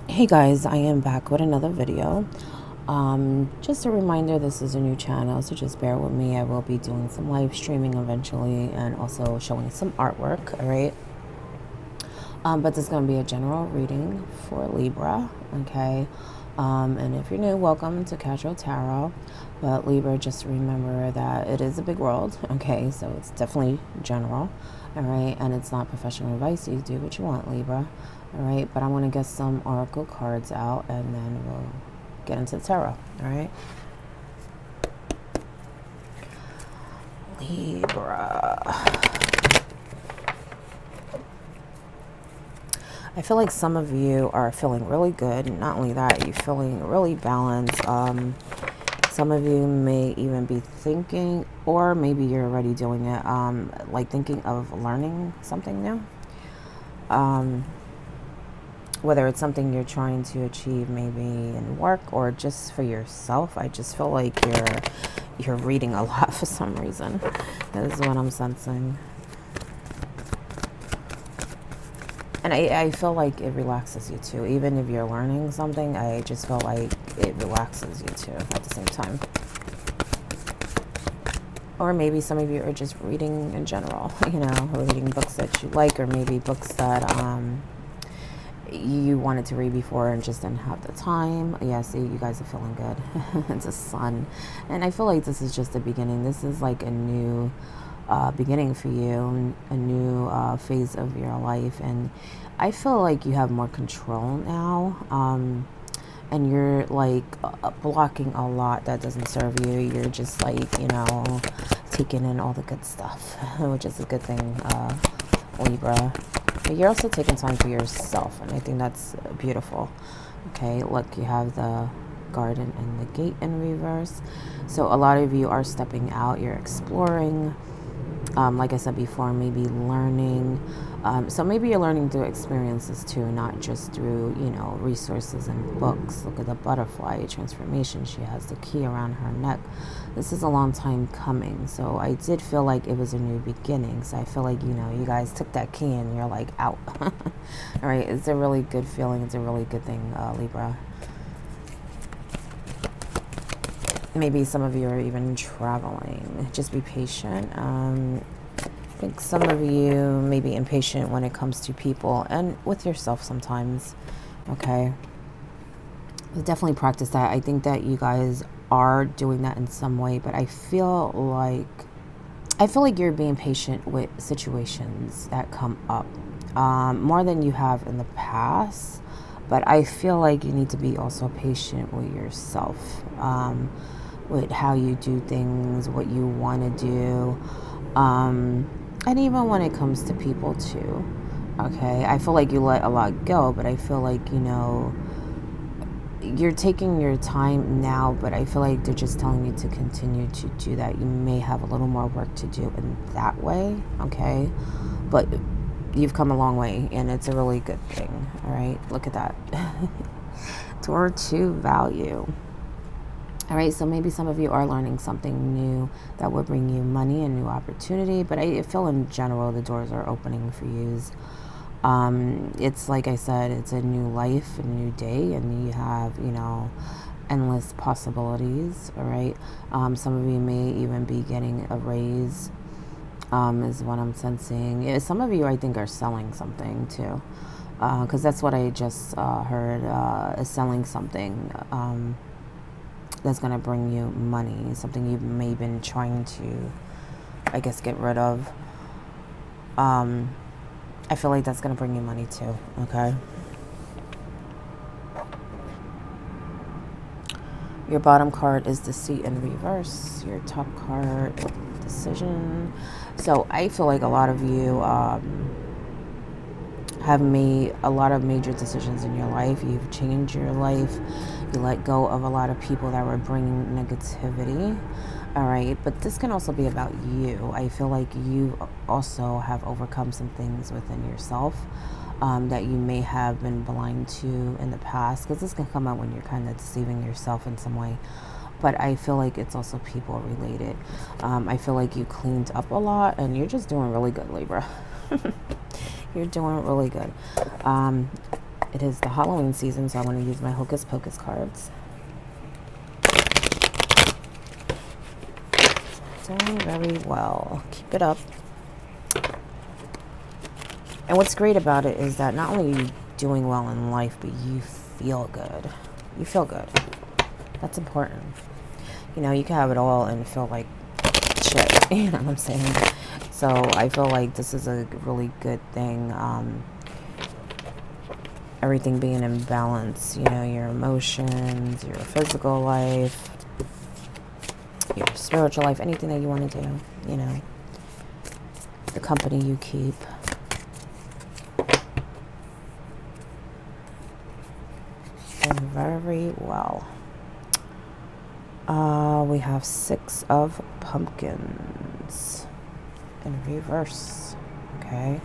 Hey guys, I am back with another video. Just a reminder, this is a new channel, so just bear with me. I will be doing some live streaming eventually and also showing some artwork, all right? But this is going to be a general reading for Libra, okay? And if you're new, welcome to Casual Tarot. But Libra, just remember that it is a big world, okay? So it's definitely general, all right? And it's not professional advice. You do what you want, Libra, all right? But I want to get some oracle cards out and then we'll get into the tarot, all right? Libra. I feel like some of you are feeling really good. Not only that, you're feeling really balanced. Some of you may even be thinking, or maybe you're already doing it, like thinking of learning something new. Whether it's something you're trying to achieve maybe in work or just for yourself. I just feel like you're reading a lot for some reason. That is what I'm sensing. And I feel like it relaxes you too. Even if you're learning something, I just feel like it relaxes you too at the same time. Or maybe some of you are just reading in general, you know, reading books that you like, or maybe books that you wanted to read before and just didn't have the time. Yeah, see, you guys are feeling good. It's a sun. And I feel like this is just the beginning. This is like a new beginning for you, a new phase of your life. And I feel like you have more control now. And you're like blocking a lot that doesn't serve you. You're just like, you know, taking in all the good stuff, which is a good thing, Libra. But you're also taking time for yourself, and I think that's beautiful. Okay, look, you have the garden and the gate in reverse. So a lot of you are stepping out, you're exploring. Like I said before, maybe learning. So maybe you're learning through experiences too, not just through, you know, resources and books. Look at the butterfly transformation. She has the key around her neck. This is a long time coming. So I did feel like it was a new beginning. So I feel like, you know, you guys took that key and you're like out. All right. It's a really good feeling. It's a really good thing, Libra. Maybe some of you are even traveling. Just be patient. I think some of you may be impatient when it comes to people and with yourself sometimes. Okay. But definitely practice that. I think that you guys are doing that in some way, but I feel like you're being patient with situations that come up more than you have in the past. But I feel like you need to be also patient with yourself, with how you do things, what you want to do, and even when it comes to people too. Okay, I feel like you let a lot go, but I feel like, you know, you're taking your time now, but I feel like they're just telling you to continue to do that. You may have a little more work to do in that way, okay? But you've come a long way, and it's a really good thing, all right? Look at that. Toward to value. All right, so maybe some of you are learning something new that will bring you money and new opportunity, but I feel in general the doors are opening for you. It's like I said, it's a new life, a new day, and you have, you know, endless possibilities, all right? Some of you may even be getting a raise, is what I'm sensing. Yeah, some of you, I think, are selling something too, because that's what I just heard, is selling something that's going to bring you money, something you may have been trying to, I guess, get rid of. I feel like that's going to bring you money too, okay? Your bottom card is the Sea in reverse. Your top card, decision. So I feel like a lot of you have made a lot of major decisions in your life. You've changed your life. You let go of a lot of people that were bringing negativity. All right, but this can also be about you. I feel like you also have overcome some things within yourself that you may have been blind to in the past, because this can come out when you're kind of deceiving yourself in some way. But I feel like it's also people related. I feel like you cleaned up a lot, and you're just doing really good, Libra. You're doing really good. It is the Halloween season, so I want to use my Hocus Pocus cards. Doing very well. Keep it up. And what's great about it is that not only are you doing well in life, but you feel good. You feel good. That's important. You know, you can have it all and feel like shit. You know what I'm saying? So I feel like this is a really good thing. Everything being in balance, you know, your emotions, your physical life, your spiritual life, anything that you want to do, you know, the company you keep. And very well. We have 6 of pumpkins in reverse. Okay.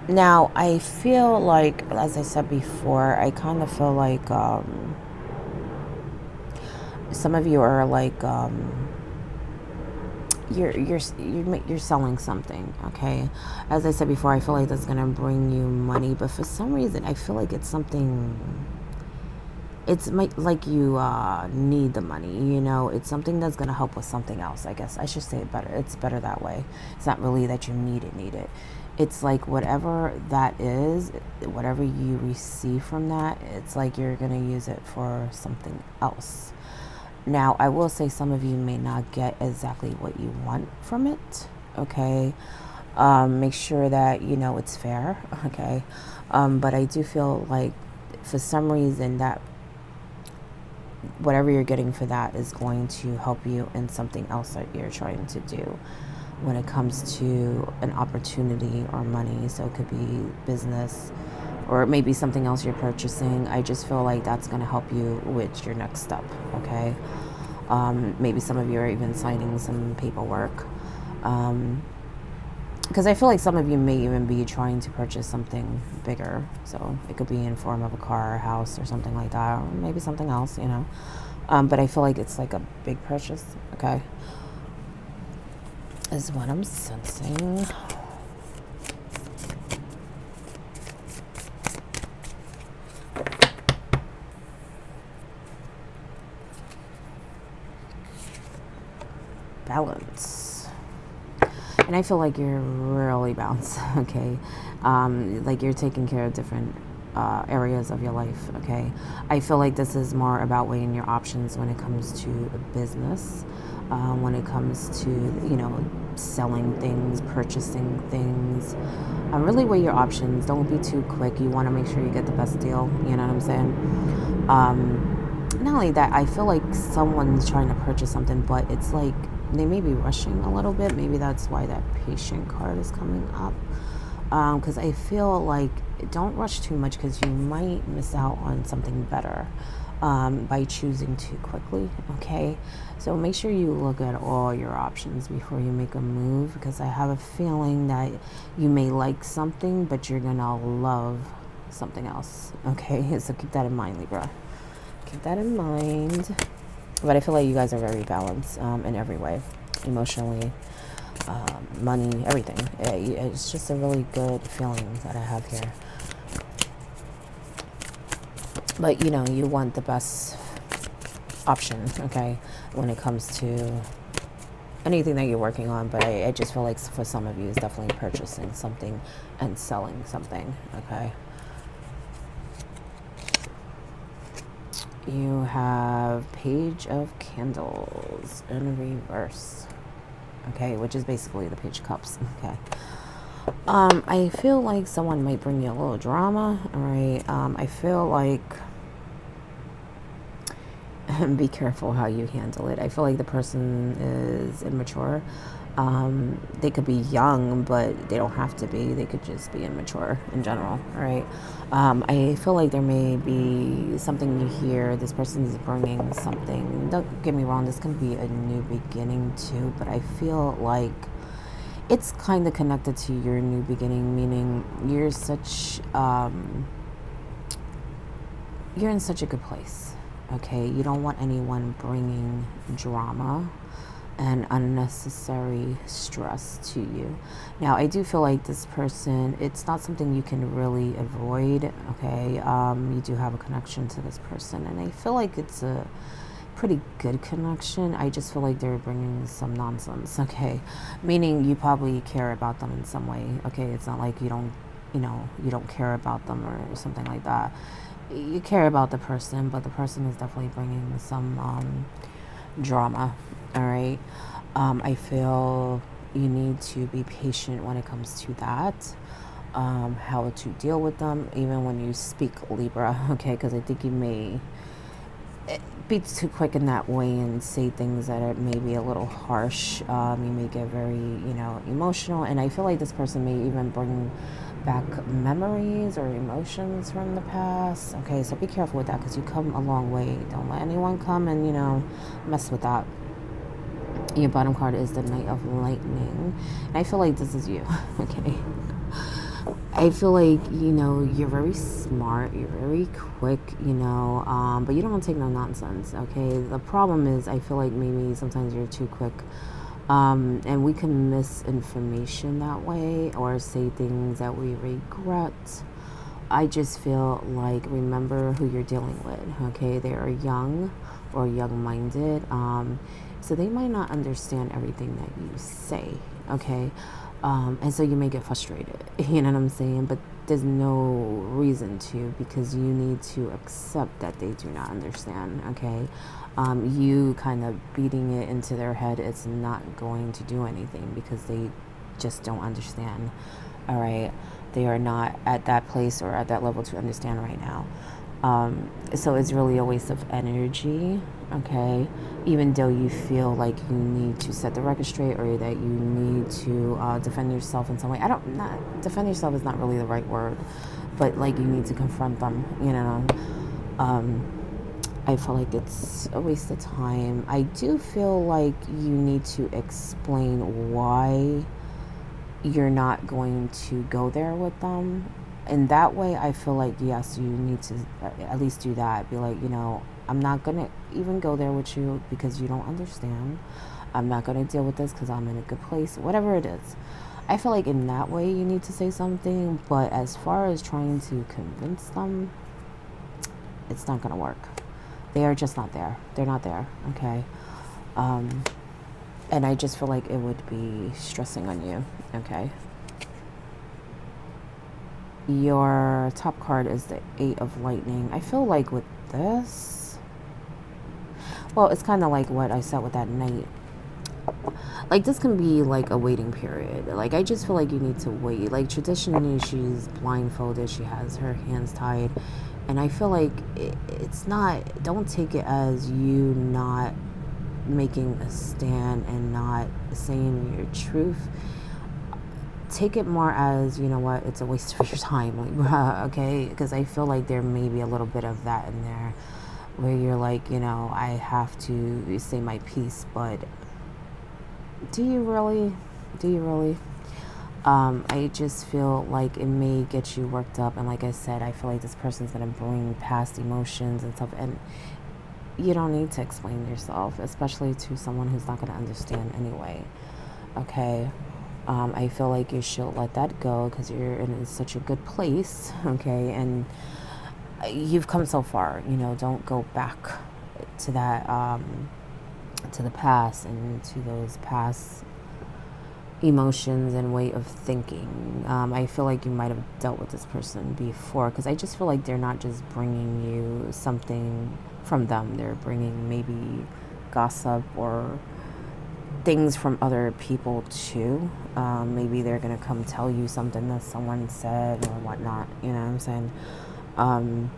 Now, I feel like, as I said before, I kind of feel like some of you are like you're selling something, okay? As I said before, I feel like that's gonna bring you money, but for some reason, I feel like it's something. It's like you need the money, you know. It's something that's gonna help with something else. I guess I should say it better. It's better that way. It's not really that you need it. It's like whatever that is, whatever you receive from that, it's like you're gonna use it for something else. Now, I will say some of you may not get exactly what you want from it, okay? Make sure that, you know, it's fair, okay? But I do feel like for some reason that whatever you're getting for that is going to help you in something else that you're trying to do when it comes to an opportunity or money. So it could be business or maybe something else you're purchasing. I just feel like that's going to help you with your next step, okay? Maybe some of you are even signing some paperwork. Because I feel like some of you may even be trying to purchase something bigger. So it could be in form of a car, a house, or something like that, or maybe something else, you know. But I feel like it's like a big purchase, okay? Is what I'm sensing. Balance. And I feel like you're really balanced, okay? Like you're taking care of different areas of your life, okay? I feel like this is more about weighing your options when it comes to business, when it comes to, you know, selling things, purchasing things. Really weigh your options. Don't be too quick. You want to make sure you get the best deal, you know what I'm saying? Not only that, I feel like someone's trying to purchase something, but it's like they may be rushing a little bit. Maybe that's why that patient card is coming up. Because I feel like don't rush too much because you might miss out on something better by choosing too quickly, okay? So make sure you look at all your options before you make a move, because I have a feeling that you may like something, but you're gonna love something else, okay? So keep that in mind, Libra. Keep that in mind. But I feel like you guys are very balanced in every way, emotionally, money, everything. It's just a really good feeling that I have here. But, you know, you want the best option, okay, when it comes to anything that you're working on. But I just feel like for some of you, it's definitely purchasing something and selling something, okay? You have Page of Candles in reverse, okay, which is basically the Page of Cups, okay. I feel like someone might bring you a little drama, all right? I feel like be careful how you handle it. I feel like the person is immature. They could be young, but they don't have to be. They could just be immature in general, all right? I feel like there may be something you hear. This person is bringing something. Don't get me wrong, this can be a new beginning too, but I feel like it's kind of connected to your new beginning, meaning you're in such a good place, okay? You don't want anyone bringing drama and unnecessary stress to you. Now, I do feel like this person, it's not something you can really avoid, okay? You do have a connection to this person, and I feel like it's a pretty good connection. I just feel like they're bringing some nonsense, okay? Meaning you probably care about them in some way, okay? It's not like you don't care about them or something like that. You care about the person, but the person is definitely bringing some drama, all right? I feel you need to be patient when it comes to that. How to deal with them, even when you speak Libra, okay? Because I think you may be too quick in that way and say things that are maybe a little harsh. You may get very, emotional. And I feel like this person may even bring back memories or emotions from the past. Okay, so be careful with that because you come a long way. Don't let anyone come and, mess with that. Your bottom card is the Knight of Lightning. And I feel like this is you, okay? I feel like, you're very smart, you're very quick, but you don't take no nonsense, okay? The problem is, I feel like maybe sometimes you're too quick, and we can miss information that way or say things that we regret. I just feel like remember who you're dealing with, okay? They are young or young-minded, so they might not understand everything that you say, okay? And so you may get frustrated, you know what I'm saying? But there's no reason to, because you need to accept that they do not understand, okay? You kind of beating it into their head, it's not going to do anything because they just don't understand, all right? They are not at that place or at that level to understand right now. So it's really a waste of energy, okay? Even though you feel like you need to set the record straight or that you need to defend yourself in some way. Not defend yourself is not really the right word, but like you need to confront them, I feel like it's a waste of time. I do feel like you need to explain why you're not going to go there with them. In that way, I feel like, yes, you need to at least do that. Be like, I'm not going to even go there with you because you don't understand. I'm not going to deal with this because I'm in a good place. Whatever it is. I feel like in that way, you need to say something. But as far as trying to convince them, it's not going to work. They are just not there. They're not there, okay? And I just feel like it would be stressing on you, okay? Your top card is the Eight of Lightning. I feel like with this, well, it's kind of like what I said with that Knight. Like, this can be like a waiting period. Like, I just feel like you need to wait. Like, traditionally, she's blindfolded. She has her hands tied. And I feel like it's not, don't take it as you not making a stand and not saying your truth. Take it more as, it's a waste of your time, okay? Because I feel like there may be a little bit of that in there where you're like, I have to say my piece, but do you really? I just feel like it may get you worked up, and like I said, I feel like this person's going to bring past emotions and stuff, and you don't need to explain yourself, especially to someone who's not going to understand anyway, okay? I feel like you should let that go because you're in such a good place, okay? And you've come so far, don't go back to that, to the past and to those past emotions and way of thinking. I feel like you might have dealt with this person before because I just feel like they're not just bringing you something from them. They're bringing maybe gossip or things from other people too. Maybe they're gonna come tell you something that someone said or whatnot, you know what I'm saying?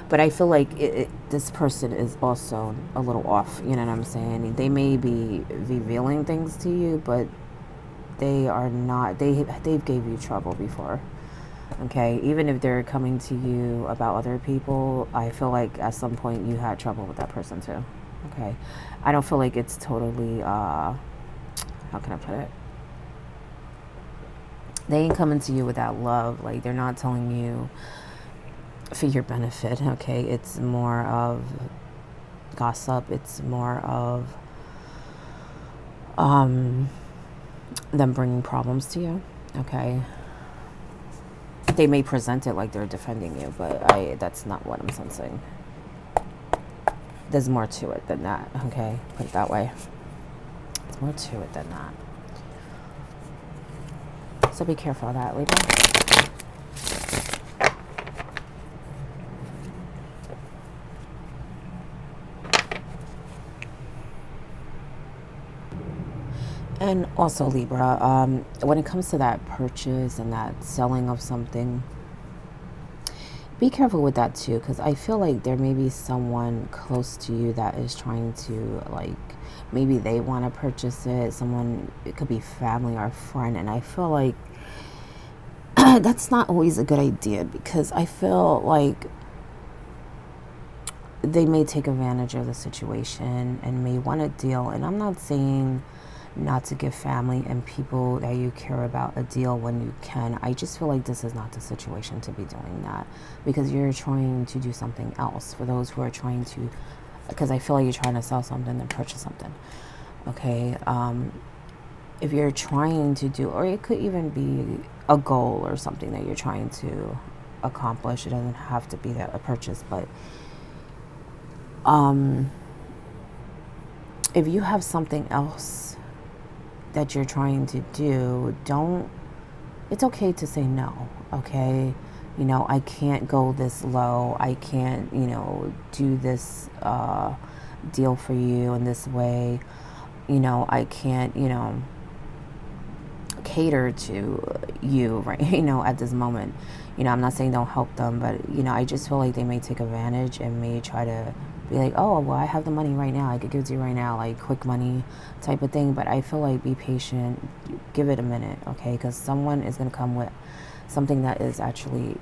But I feel like this person is also a little off, you know what I'm saying? They may be revealing things to you, but they are not, they've gave you trouble before, okay? Even if they're coming to you about other people, I feel like at some point you had trouble with that person too. Okay, I don't feel like it's totally, how can I put it? They ain't coming to you without love. Like, they're not telling you for your benefit, okay? It's more of gossip. It's more of them bringing problems to you. Okay. They may present it like they're defending you, but that's not what I'm sensing. There's more to it than that, okay? Put it that way. There's more to it than that. So be careful of that, Libra. And also, Libra, when it comes to that purchase and that selling of something, be careful with that too, because I feel like there may be someone close to you that is trying to, like, maybe they want to purchase it. Someone, it could be family or a friend, and I feel like that's not always a good idea, because I feel like they may take advantage of the situation and may want a deal. And I'm not saying not to give family and people that you care about a deal when you can. I just feel like this is not the situation to be doing that, because you're trying to do something else. For those who are trying to, because I feel like you're trying to sell something and purchase something. Okay. If you're trying to do, or it could even be a goal or something that you're trying to accomplish. It doesn't have to be that a purchase, but if you have something else that you're trying to do, it's okay to say no, okay? You know, I can't go this low. I can't, do this deal for you in this way. I can't, cater to you, right? At this moment. I'm not saying don't help them, but, I just feel like they may take advantage and may try to be like, oh, well, I have the money right now. I could give it to you right now, like quick money type of thing. But I feel like be patient. Give it a minute, okay? Because someone is going to come with something that is actually,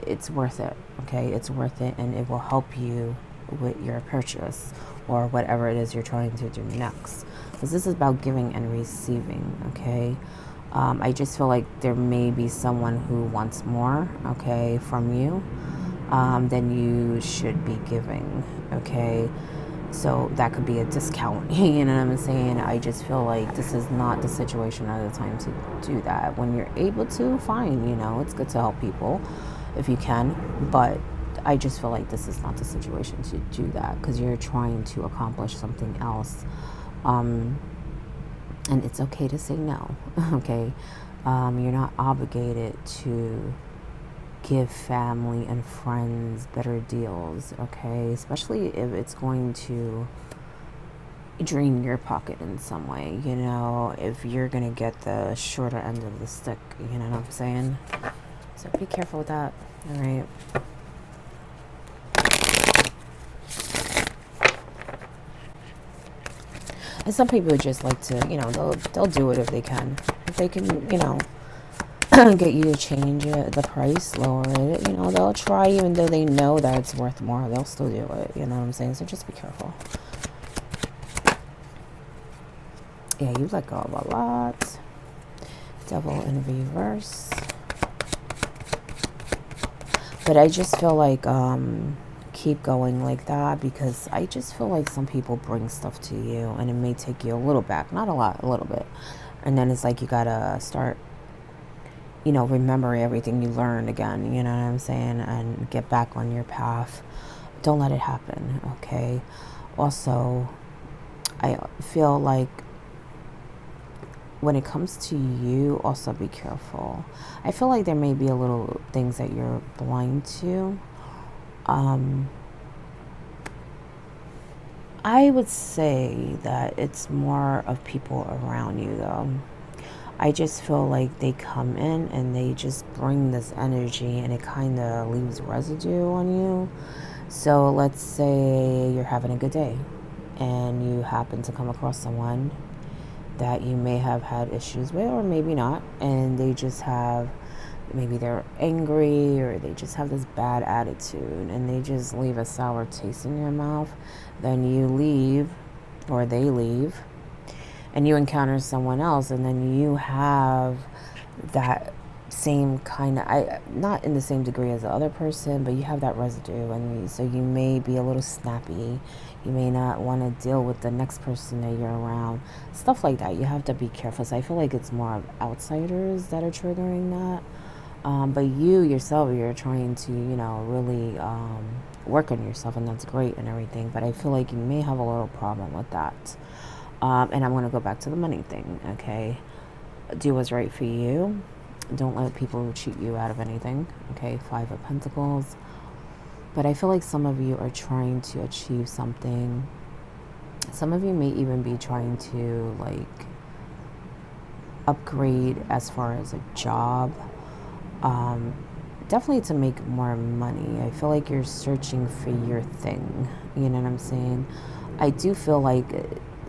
it's worth it, okay? It's worth it, and it will help you with your purchase or whatever it is you're trying to do next. Because this is about giving and receiving, okay? I just feel like there may be someone who wants more, okay, from you than you should be giving, okay? So that could be a discount, you know what I'm saying? I just feel like this is not the situation or the time to do that. When you're able to, fine, it's good to help people if you can, but I just feel like this is not the situation to do that, because you're trying to accomplish something else. And it's okay to say no, okay? You're not obligated to give family and friends better deals, okay? Especially if it's going to drain your pocket in some way, if you're going to get the shorter end of the stick, you know what I'm saying? So be careful with that, all right? And some people just like to, they'll do it if they can. If they can, get you to change it, the price, lower it, they'll try, even though they know that it's worth more, they'll still do it, you know what I'm saying? So just be careful. Yeah, you let go of a lot. Devil in reverse. But I just feel like, keep going like that, because I just feel like some people bring stuff to you and it may take you a little back, not a lot, a little bit, and then it's like you gotta start remembering everything you learned again, you know what I'm saying, and get back on your path. Don't let it happen, okay? Also, I feel like when it comes to you, also be careful. I feel like there may be a little things that you're blind to. I would say that it's more of people around you, though. I just feel like they come in and they just bring this energy, and it kind of leaves residue on you. So let's say you're having a good day and you happen to come across someone that you may have had issues with, or maybe not, and they just have, maybe they're angry, or they just have this bad attitude, and they just leave a sour taste in your mouth. Then you leave, or they leave, and you encounter someone else, and then you have that same kind of, not in the same degree as the other person, but you have that residue, and so you may be a little snappy. You may not want to deal with the next person that you're around, stuff like that. You have to be careful. So I feel like it's more of outsiders that are triggering that. But you yourself, you're trying to, really work on yourself, and that's great and everything. But I feel like you may have a little problem with that. And I'm going to go back to the money thing, okay? Do what's right for you. Don't let people cheat you out of anything, okay? 5 of Pentacles. But I feel like some of you are trying to achieve something. Some of you may even be trying to, like, upgrade as far as a job. Definitely to make more money. I feel like you're searching for your thing. You know what I'm saying? I do feel like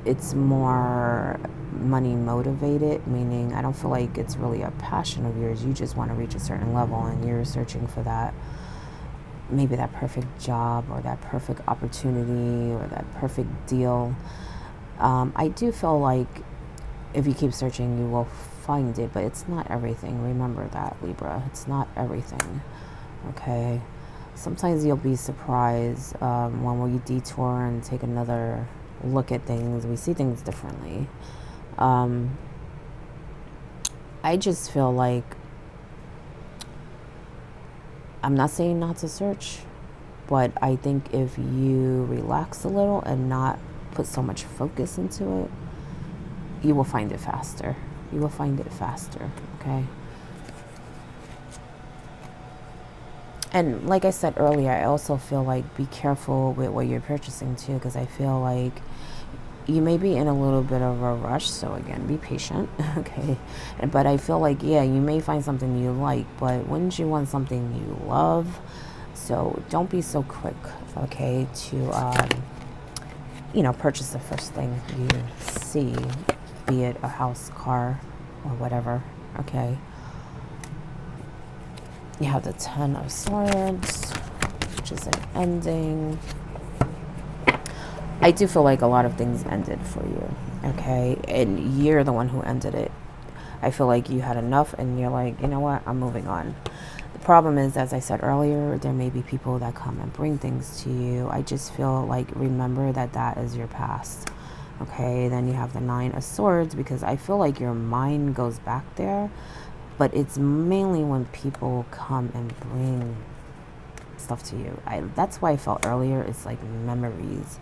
it's more money motivated, meaning I don't feel like it's really a passion of yours. You just want to reach a certain level, and you're searching for that, maybe that perfect job or that perfect opportunity or that perfect deal. I do feel like if you keep searching, you will find it, but it's not everything. Remember that, Libra. It's not everything, okay? Sometimes you'll be surprised when we detour and take another look at things. We see things differently. I just feel like, I'm not saying not to search, but I think if you relax a little and not put so much focus into it, you will find it faster. You will find it faster, okay? And like I said earlier, I also feel like be careful with what you're purchasing too, because I feel like you may be in a little bit of a rush. So again, be patient, okay? But I feel like, yeah, you may find something you like, but wouldn't you want something you love? So don't be so quick, okay, to, purchase the first thing you see, be it a house, car, or whatever, okay? You have the 10 of Swords, which is an ending. I do feel like a lot of things ended for you, okay? And you're the one who ended it. I feel like you had enough and you're like, you know what? I'm moving on. The problem is, as I said earlier, there may be people that come and bring things to you. I just feel like, remember that that is your past, okay? Then you have the 9 of Swords, because I feel like your mind goes back there, but it's mainly when people come and bring stuff to you. That's why I felt earlier, it's like memories,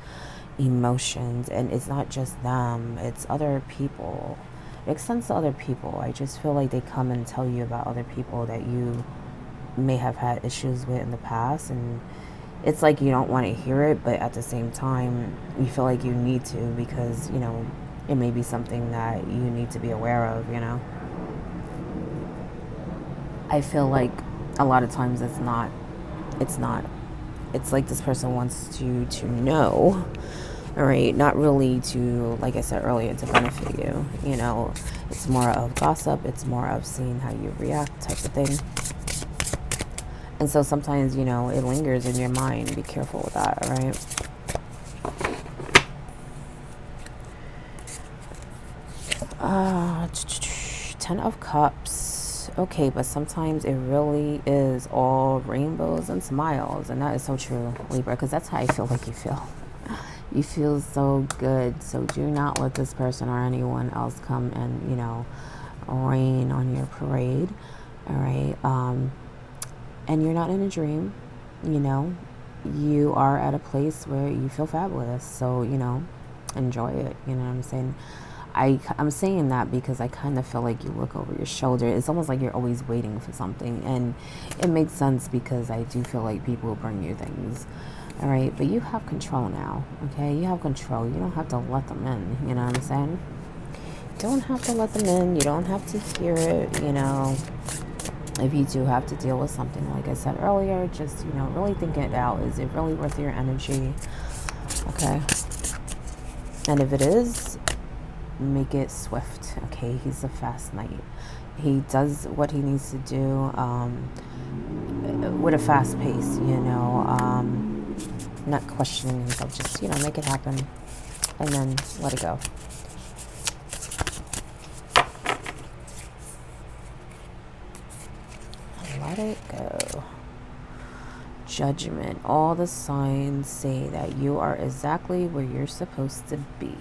emotions, and it's not just them, it's other people. It extends to other people. I just feel like they come and tell you about other people that you may have had issues with in the past, and it's like you don't want to hear it, but at the same time you feel like you need to, because it may be something that you need to be aware of. I feel like a lot of times it's not. It's like this person wants you to know, all right? Not really to, like I said earlier, to benefit you. It's more of gossip. It's more of seeing how you react, type of thing. And so sometimes, it lingers in your mind. Be careful with that, all right? 10 of Cups. Okay, but sometimes it really is all rainbows and smiles, and that is so true, Libra, because that's how I feel like you feel. You feel so good. So do not let this person or anyone else come and, rain on your parade, all right? And you're not in a dream, you are at a place where you feel fabulous. So, enjoy it, you know what I'm saying? I'm saying that because I kind of feel like you look over your shoulder. It's almost like you're always waiting for something. And it makes sense, because I do feel like people will bring you things. All right. But you have control now. Okay. You have control. You don't have to let them in. You know what I'm saying? You don't have to let them in. You don't have to hear it. If you do have to deal with something, like I said earlier, just, really think it out. Is it really worth your energy? Okay. And if it is, make it swift, okay? He's a fast knight. He does what he needs to do with a fast pace, not questioning himself. Just, make it happen and then let it go. let it go. Judgment. All the signs say that you are exactly where you're supposed to be.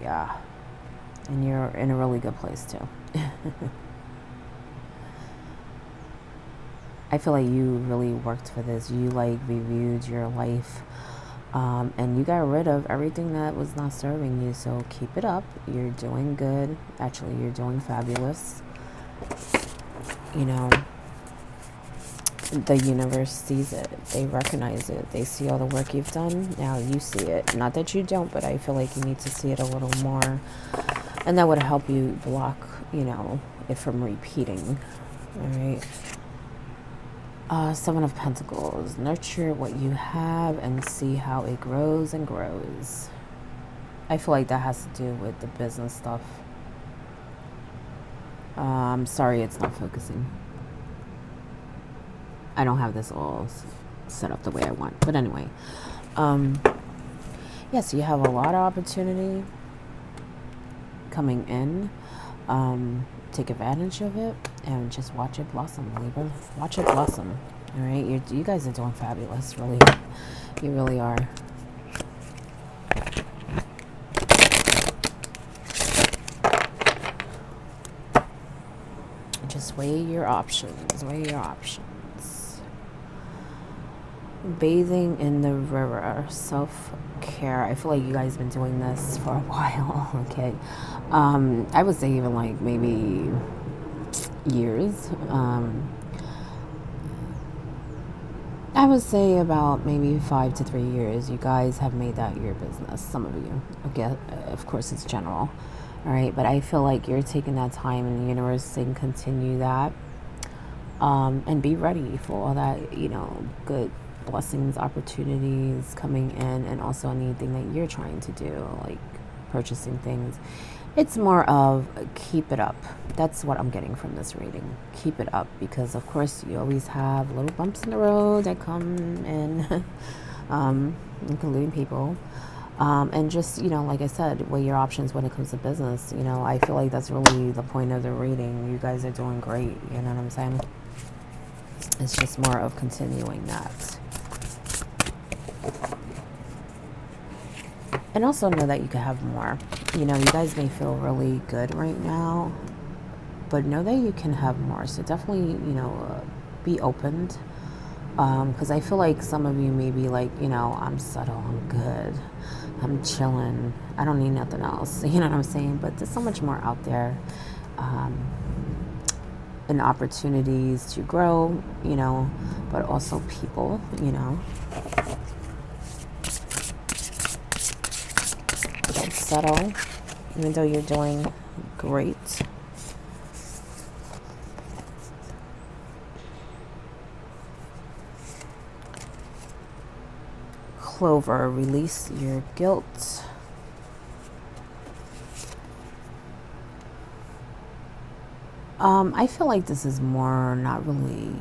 Yeah. And you're in a really good place too. I feel like you really worked for this. You like reviewed your life, and you got rid of everything that was not serving you. So keep it up. You're doing good. Actually, you're doing fabulous. You know, the universe sees it. They recognize it. They see all the work you've done. Now you see it. Not that you don't, but I feel like you need to see it a little more. And that would help you block, you know, it from repeating. All right. Seven of Pentacles. Nurture what you have and see how it grows and grows. I feel like that has to do with the business stuff. I'm sorry it's not focusing. I don't have this all set up the way I want. But anyway. Yeah, so you have a lot of opportunity coming in. Take advantage of it and just watch it blossom, Libra. Watch it blossom. All right, you guys are doing fabulous. Really, you really are. Just weigh your options. Weigh your options. Bathing in the river, self-care. I feel like you guys have been doing this for a while. Okay, I would say even like maybe years. I would say about maybe 5 to 3 years. You guys have made that your business. Some of you. Okay, of course, it's general. All right, but I feel like you're taking that time, and the universe saying continue that, and be ready for all that, you know, good blessings, opportunities coming in, and also anything that you're trying to do, like purchasing things. It's more of keep it up. That's what I'm getting from this reading. Keep it up, because of course you always have little bumps in the road that come in, including people. And just, you know, like I said, weigh your options when it comes to business. You know, I feel like that's really the point of the reading. You guys are doing great. You know what I'm saying? It's just more of continuing that. And also know that you could have more. You know, you guys may feel really good right now, but know that you can have more. So definitely, you know, be opened. Because I feel like some of you may be like, you know, I'm subtle, I'm good, I'm chilling, I don't need nothing else. You know what I'm saying? But there's so much more out there. And opportunities to grow, you know, but also people, you know. Don't settle, even though you're doing great. Clover, release your guilt. I feel like this is more not really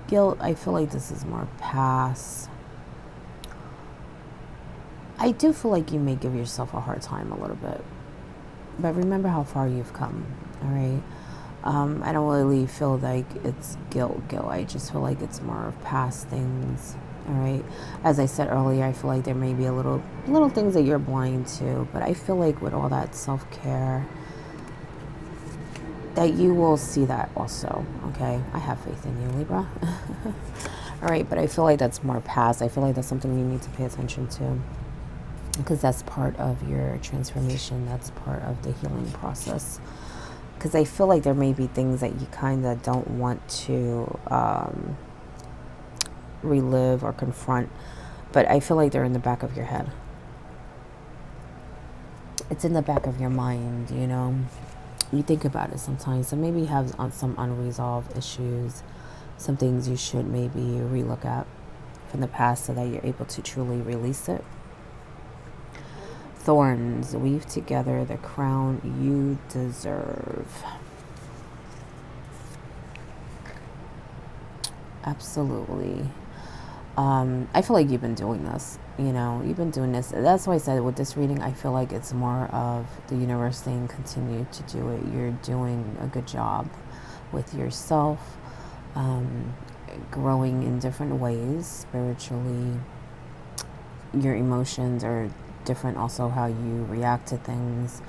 guilt. I feel like this is more past. I do feel like you may give yourself a hard time a little bit, but remember how far you've come. All right. I don't really feel like it's guilt. I just feel like it's more of past things. All right. As I said earlier, I feel like there may be a little things that you're blind to, but I feel like with all that self-care, that you will see that also. Okay. I have faith in you, Libra. All right. But I feel like that's more past. I feel like that's something you need to pay attention to, because that's part of your transformation. That's part of the healing process. Because I feel like there may be things that you kind of don't want to relive or confront, but I feel like they're in the back of your head. It's in the back of your mind, you know. You think about it sometimes, so maybe you have some unresolved issues, some things you should maybe relook at from the past so that you're able to truly release it. Thorns, weave together the crown you deserve. Absolutely. I feel like you've been doing this, you know, you've been doing this. That's why I said with this reading, I feel like it's more of the universe saying continue to do it. You're doing a good job with yourself. growing in different ways spiritually. Your emotions are different, also how you react to things,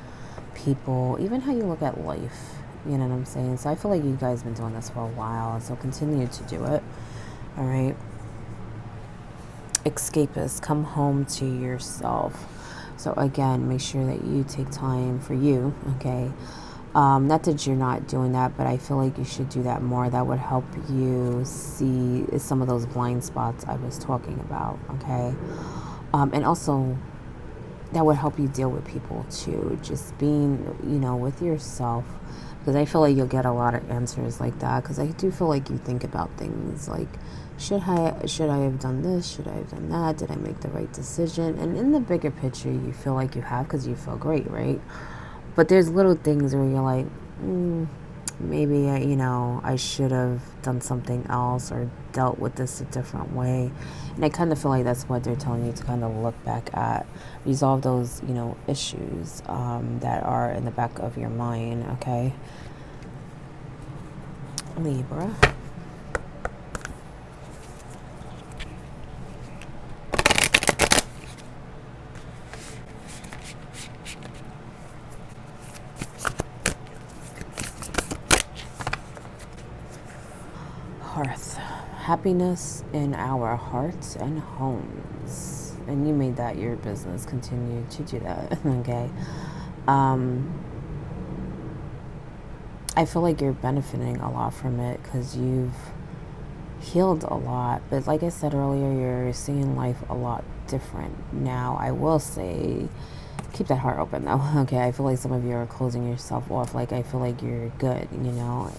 people, even how you look at life. You know what I'm saying? So I feel like you guys have been doing this for a while, so continue to do it. All right. Escapists, come home to yourself. So again, make sure that you take time for you, okay? Not that you're not doing that, but I feel like you should do that more. That would help you see some of those blind spots I was talking about, okay? And also, that would help you deal with people too. Just being, with yourself. Because I feel like you'll get a lot of answers like that. Because I do feel like you think about things like, should I have done this? Should I have done that? Did I make the right decision? And in the bigger picture, you feel like you have because you feel great, right? But there's little things where you're like, maybe, I should have done something else or dealt with this a different way. And I kind of feel like that's what they're telling you to kind of look back at, resolve those, issues that are in the back of your mind, okay? Libra. Hearth. Happiness in our hearts and homes. And you made that your business. Continue to do that, okay? I feel like you're benefiting a lot from it because you've healed a lot. But like I said earlier, you're seeing life a lot different now. I will say, keep that heart open though, okay? I feel like some of you are closing yourself off. Like, I feel like you're good,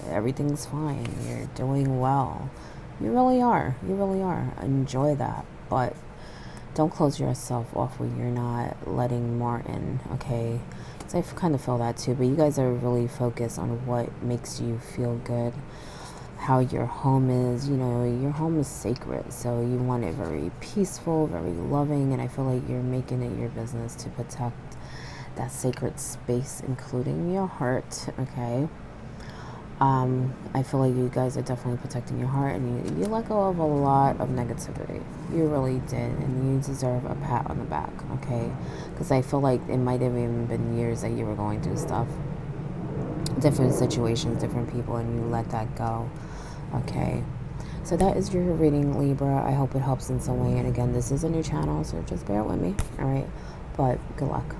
everything's fine. You're doing well. You really are. You really are. Enjoy that. But don't close yourself off where you're not letting more in, okay? So I kind of feel that too. But you guys are really focused on what makes you feel good, how your home is. Your home is sacred. So you want it very peaceful, very loving. And I feel like you're making it your business to protect that sacred space, including your heart, okay? I feel like you guys are definitely protecting your heart, and you let go of a lot of negativity. You really did, and you deserve a pat on the back, okay? Because I feel like it might have even been years that you were going through stuff, different situations, different people, and you let that go, okay? So that is your reading, Libra. I hope it helps in some way, and again, this is a new channel, so just bear with me, all right? But good luck.